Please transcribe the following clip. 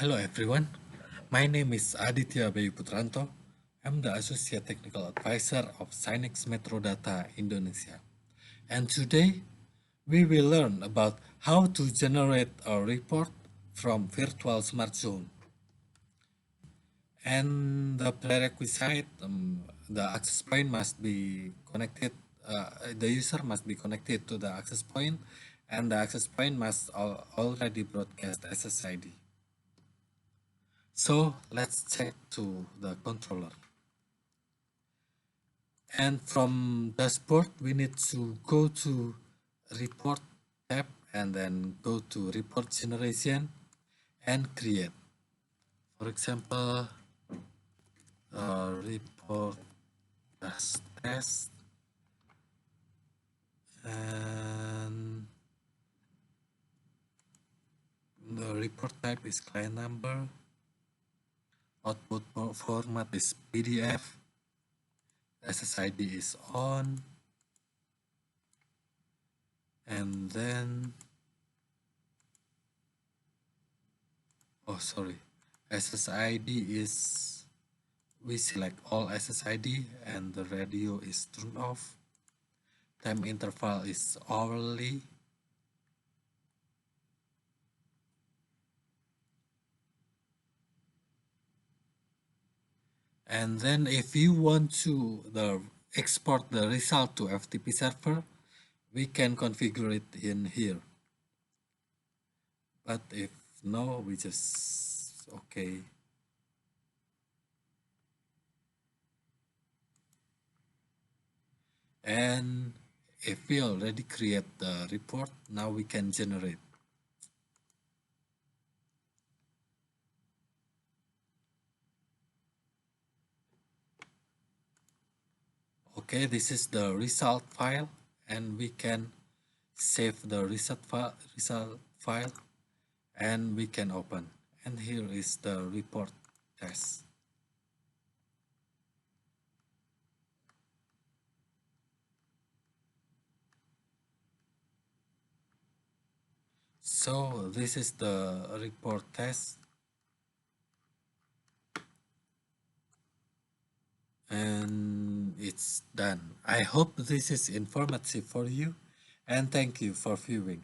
Hello everyone, my name is Aditya Bayu Putranto. I'm the Associate Technical Advisor of Synex Metro Data Indonesia. And today we will learn about how to generate a report from virtual smart zone. And the prerequisite, the access point must be connected, the user must be connected to the access point, and the access point must already broadcast SSID. So let's check to the controller. And from dashboard, we need to go to report tab and then go to report generation and create. For example, report dash test and the report type is client number, output format is PDF, SSID is on, and then SSID is, we select all SSID and the radio is turned off. Time interval is hourly. And then if you want to export the result to FTP server, we can configure it in here. But if no, we just okay. And if we already create the report, now we can generate. Okay, this is the result file, and we can save the result file and we can open. And here is the report test. So this is the report test, and it's done. I hope this is informative for you, and thank you for viewing.